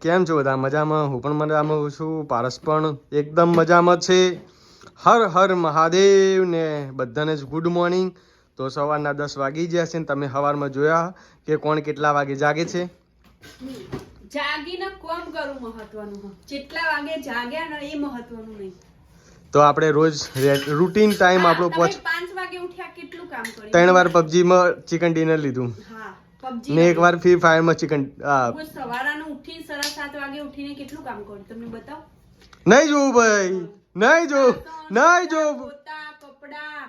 કેમ છો બધા? મજામાં? હું પણ મજામાં છું. પારસ પણ એકદમ મજામાં છે. હર હર મહાદેવ ને બધાને જ ગુડ મોર્નિંગ. તો સવારના 10 વાગી ગયા છે ને તમે સવારમાં જોયા કે કોણ કેટલા વાગે જાગે છે? જાગીને કોમ કરું મહત્વનું, જેટલા વાગે જાગ્યા ને એ મહત્વનું નહીં. તો આપણે રોજ રૂટીન ટાઈમ આપણો 5 વાગે ઉઠ્યા કેટલું કામ કર્યું? 3 વાર PUBG માં ચિકન ડિનર લીધું. હા, PUBG ને એક વાર ફ્રી ફાયર માં ચિકન. હું સવારનું ઉઠીને 7:30 વાગે ઉઠીને કેટલું કામ કર્યું તમને બતાવો? નહીં જોવું ભાઈ, નહીં જોવું, નહીં જોવું. પોતા કપડા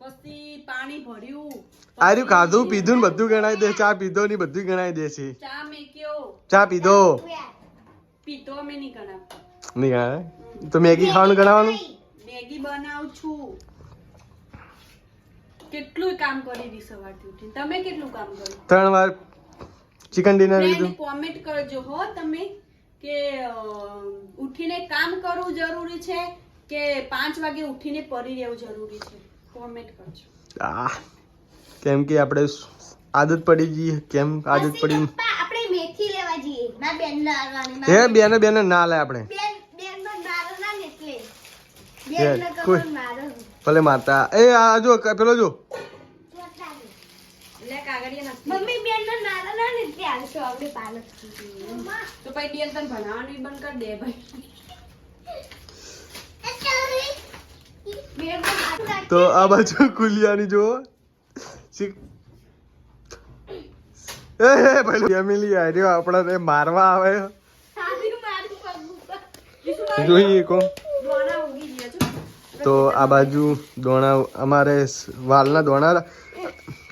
પછી પાણી ભર્યું, આર્યું ખાધું પીધું ને બધું ગણાઈ દે. ચા પીધો ની બધું ગણાઈ દે છે. ચા મેક્યો, ચા પીધો પીતો અમે નહીં ગણાવતા. નહીં ગણાય તો મેગી ખાવાનું ગણાવવાનું. મેગી બનાવું છું. કેટલું કામ કરી દી સવારથી ઉઠીને. તમે કેટલું કામ કર્યું? 3 વાર ચિકન ડિનર લીધું. કોમેન્ટ કરજો હો તમે કે ઉઠીને કામ કરવું જરૂરી છે કે 5 વાગે ઉઠીને પડી રહેવું જરૂરી છે. કોમેન્ટ કરજો. કેમ કે આપણે આદત પડી ગઈ. કેમ આદત પડી? આપણે મેથી લેવા જઈએ. ના બેન ના આવવાની. હે બેને ના લે આપણે. બેન માં મારો ના ને એટલે. બેન ને કમર મારો. ભલે મારતા. એ આ જો પેલો જો. લે કાગળિયા નથી. મમ્મી બેન ને મારો ના ને એટલે આવશો આપણે પાલક. તો પછી બેન તને ભણાવવાનું બંધ કરી દે ભાઈ. બેન ને મારો. તો આ બાજુ કુલિયાની જો. એ ભાઈ ફેમિલી આર્યો આપણાને મારવા આવે. સાબીનું મારું પગ. જોઈએ કો. દોણા ઉગી ગયા છો. તો આ બાજુ દોણા અમારે વાલના દોણા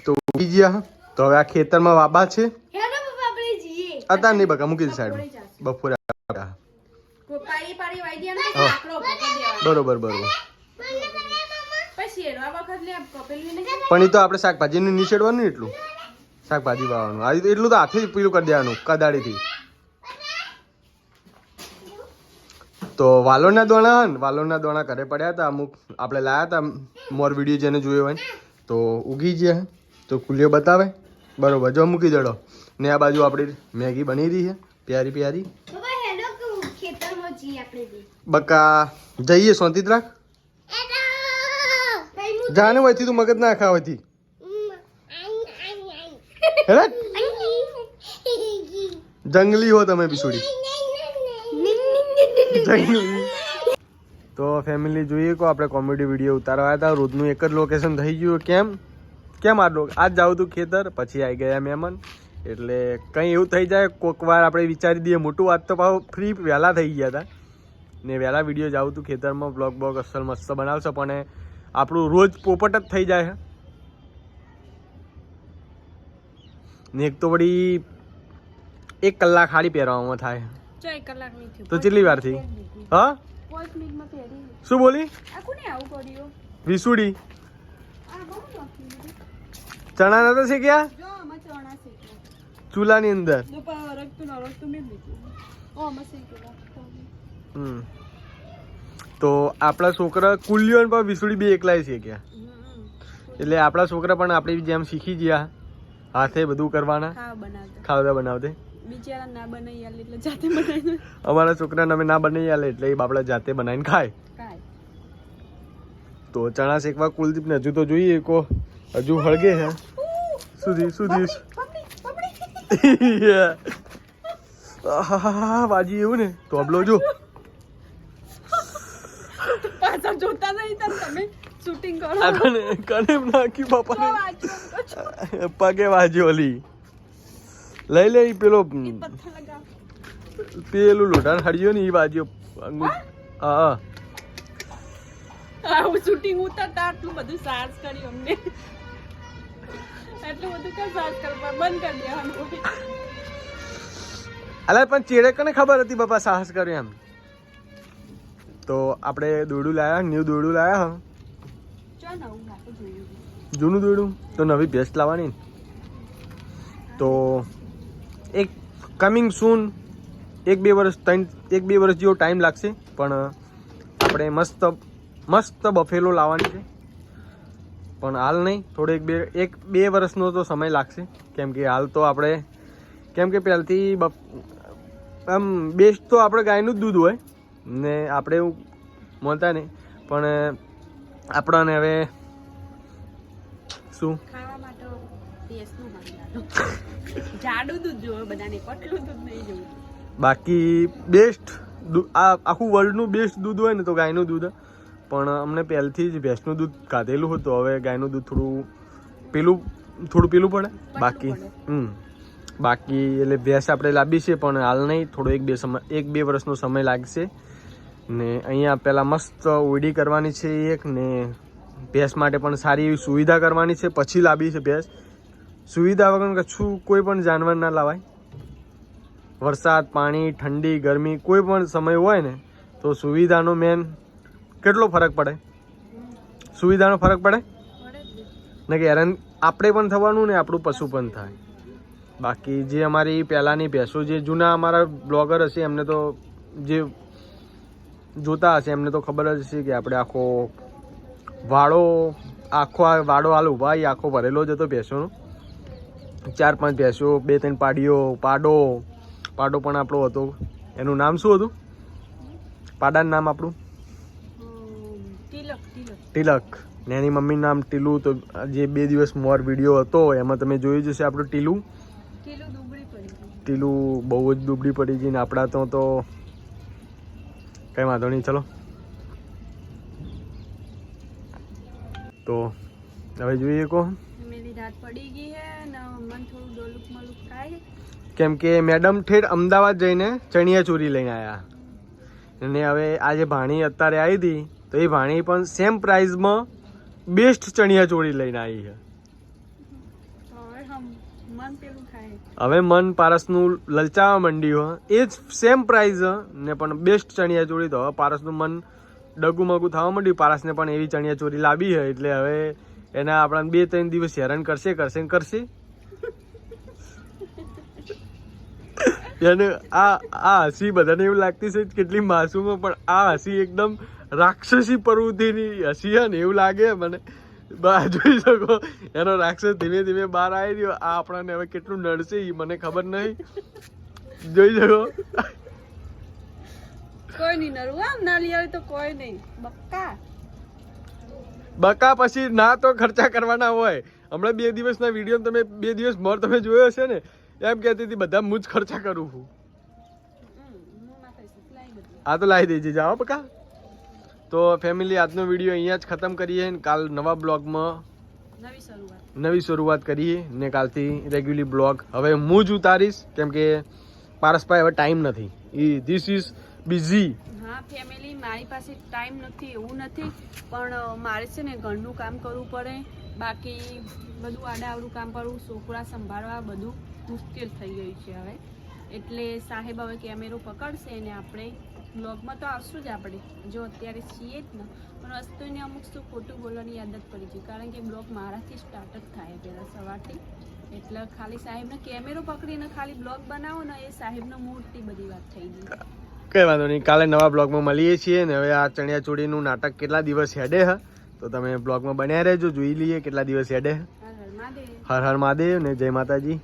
તો ઉગી ગયા. તો હવે આ ખેતરમાં વાબા છે. હેલો પપ્પા આપણે જઈએ. અત્યારે નહીં બકા, મૂકી દે સાઈડ. બપોરે પાડી પાડી વાઈ દે ને આકડો પકડી દેવાનો. બરોબર બરોબર. પછી એનો આ વખત લે કપેલું ને પણ એ તો આપણે શાકભાજીનું નીચેડવાનું ને એટલું શાકભાજી વાવવાનું આ એટલું તો હાથે જ પીલું કરી દેવાનું કદાળીથી. તો વાલોરના દોણા ઘરે પડ્યા હતા. અમુક આપણે લાયા હતા મોર વિડીયો જેને જોયો હોય તો ઉગી ગયા. તો કુલિયો બતાવે બરોબર. જો મૂકી દેડો ને આ બાજુ આપણી મેગી બની રહી છે પ્યારી પ્યારી. પપ્પા હેલો ખેતરમાં જઈએ આપણે બી. બકા જઈએ શાંતિ રાખ. જાને હોયથી તું મગજ ના ખાવા હોયથી. જંગલી હો તમે બિસુડી. જંગલી. તો ફેમિલી જોઈએ કો આપણે કોમેડી વિડીયો ઉતારવા આવ્યા હતા. રોજનું એક જ લોકેશન થઈ ગયું. કેમ આજ જાવ તું ખેતર પછી આવી ગયા મહેમાન એટલે કંઈ એવું થઈ જાય. કોક વાર આપણે વિચારી દઈએ મોટું. વાત તો પાછું ફ્રી વહેલા થઈ ગયા હતા ને વહેલા વિડીયો જાવ તું ખેતરમાં બ્લોગ અસલ મસ્ત બનાવશો. પણ આપણું રોજ પોપટ જ થઈ જાય ને. એક તો વળી 1 કલાક હાડી પહેરવામાં થાય 1 કલાક નહીં થયું તો કેટલી વાર થઈ? હા 5 મિનિટમાં પહેરી. શું બોલી? આ કોને આવું કર્યું? વિસુડી આ બહુ નોખી. ચણા નતા શેક્યા જો આમાં ચણા શેક્યા. ચૂલાની અંદર. જો પા રખતું મેં લીધું. ઓ આમાં શેકેલા. તો આપણા છોકરા કુલિયો પણ વિસુડી બે એકલાય શેક્યા. એટલે આપણા છોકરા પણ આપણી જેમ શીખી ગયા હાથે બધું કરવાના ખાવા બનાવતે. બિચારા ના બનાવી આલે એટલે જાતે બનાવી. અમારા છોકરાને અમે ના બનાવી આલે એટલે એ બાપડા જાતે બનાવીને ખાય. તો ચણા શેકવા કુલદીપ ને હજુ તો જોઈએ કો હજુ હળગે છે. સુધી બાજી એવું ને તો અબલો જો પાછા જોતા નહીં તમે શૂટિંગ કરો. કને નાખી બાપા પગે વાજી ઓલી લઈ લે પેલો પેલું લોઢાણ હળિયો ને એ બાજુ. હા શૂટિંગ ઉતરતા આટલું બધું સાર્સ કર્યું અમને. એટલું બધું કઈ સાર્સ કરવા બંધ કરી દેવાનું. અલા પણ ચેડે કને ખબર હતી બાપા સાહસ કર્યો એમ. તો આપણે દોરડું લાયા, ન્યુ દોરડું લાયા. જૂનું દોરડું તો નવી ભેંસ લાવવાની. તો એક કમિંગ સૂન 1-2 વર્ષ જેવો ટાઈમ લાગશે. પણ આપણે મસ્ત બફેલો લાવવાની છે. પણ હાલ નહીં, થોડો 1-2 વર્ષનો તો સમય લાગશે. કેમ કે હાલ તો આપણે કેમ કે પહેલથી આમ બેસ્ટ તો આપણે ગાયનું જ દૂધ હોય ને આપણે એવું મળતા નહીં, પણ આપણને હવે શું ખાવા માટે ભેંસનું મારી લાડો. જાડું દૂધ જોવે બધાને, પતલું દૂધ નહીં જોવું. બાકી બેસ્ટ આ આખું વર્લ્ડનું બેસ્ટ દૂધ હોય ને તો ગાયનું દૂધ, પણ અમને પહેલથી જ ભેંસનું દૂધ ખાધેલું હતું. હવે ગાયનું દૂધ થોડું પીલું પડે. બાકી બાકી એટલે ભેંસ આપણે લાવી છે, પણ હાલ નહીં, થોડો 1-2 વર્ષનો સમય લાગશે. ને અહીંયા પહેલાં મસ્ત ઓયડી કરવાની છે એક, ને ભેંસ માટે પણ સારી એવી સુવિધા કરવાની છે, પછી લાવી છે ભેંસ. સુવિધા વગર કશું કોઈ પણ જાનવર ના લાવાય. વરસાદ, પાણી, ઠંડી, ગરમી કોઈ પણ સમય હોય ને તો સુવિધાનો મેન કેટલો ફરક પડે? સુવિધાનો ફરક પડે ને કે હેરાન આપણે પણ થવાનું ને આપણું પશુ પણ થાય. બાકી જે અમારી પહેલાંની ભેંસો, જે જૂના અમારા બ્લોગર હશે એમને તો, જે જોતા હશે એમને તો ખબર જ હશે કે આપણે આખો વાડો હાલ ઊભા આખો ભરેલો જ હતો ભેંસોનો. 4-5 ભેંસો, 2-3 પાડીઓ, પાડો પણ આપણો હતો. એનું નામ શું હતું? પાડાનું નામ આપણું તિલક, ને એની મમ્મીનું નામ ટીલું. તો જે 2 દિવસ મોર વિડીયો હતો એમાં તમે જોયું જશે આપણું ટીલું બહુ જ દુબળી પડી ગઈ. ને આપણા તો કંઈ વાંધો નહીં, ચલો. તો હવે જોઈએ કો કેમ કે મેડમ ઠેઠ અમદાવાદ જઈને ચણિયા ચોરી લઈને આવ્યા. અને હવે આ જે ભાણી અત્યારે આવી હતી તો એ ભાણી પણ સેમ પ્રાઇઝમાં બેસ્ટ ચણિયા ચોરી લઈને આવી છે. હવે મન પારસનું લલચાવા માંડ્યું, એ જ સેમ પ્રાઇઝ ને પણ બેસ્ટ ચણિયા ચોરી. તો હવે પારસનું મન ડગુમગું થવા માંડ્યું. પારસને પણ એવી ચણિયા ચોરી લાવી છે, એટલે હવે એના આપણા 2-3 દિવસ હેરાન કરશે. એને આ હસી બધાને એવું લાગતી છે કેટલી માસૂમ, પણ આ હસી એકદમ રાક્ષસી પ્રવૃત્તિની હસી છે ને એવું લાગે મને. જોઈ શકો એનો રાક્ષસ ધીમે ધીમે બહાર આવી રહ્યો. આ આપણને હવે કેટલું નડશે એ મને ખબર નહીં. જોઈ શકો કોઈ નહીં નડવું, આમ ના લઈ આવે તો કોઈ નહીં. બકા પછી ના તો ખર્ચા કરવાના હોય. હમણાં 2 દિવસના વિડીયો તમે 2 દિવસ મોર તમે જોયો હશે ને, એમ કહેતી હતી બધા હું જ ખર્ચા કરું છું. આ તો લાવી દેજે, જાઓ બકા. તો ફેમિલી, આજનો વિડીયો અહીંયા જ ખતમ કરીએ. કાલ નવા બ્લોગમાં નવી શરૂઆત કરીએ. ને કાલથી રેગ્યુલર બ્લોગ હવે હું જ ઉતારીશ, કેમ કે પારસભાઈ હવે ટાઈમ નથી. This is busy. હા ફેમિલી, મારી પાસે ટાઈમ નથી એવું નથી, પણ મારે છે ને ઘરનું કામ કરવું પડે. બાકી બધું આડાવડું કામ કરવું, છોકરા સંભાળવા બધું મુશ્કેલ થઈ ગયું છે હવે. એટલે સાહેબ હવે કેમેરો પકડશે ને આપણે બ્લોગમાં તો આવશું જ. આપણે જો અત્યારે છીએ જ ને, પણ વસ્તુને અમુક શું ખોટું બોલવાની આદત પડી છે, કારણ કે બ્લોગ મારાથી સ્ટાર્ટ જ થાય પહેલાં સવારથી. એટલે ખાલી સાહેબને કેમેરો પકડીને ખાલી બ્લોગ બનાવો ને, એ સાહેબનો મૂડથી બધી વાત થઈ ગઈ. કઈ વાંધો નહીં, કાલે નવા બ્લોગમાં મળીએ છીએ. ને હવે આ ચણિયા ચોળીનું નાટક કેટલા દિવસ હેડે હ તો તમે બ્લોગમાં બન્યા રહેજો, જોઈ લઈએ કેટલા દિવસ હેડે. હર હર મહાદેવ ને જય માતાજી.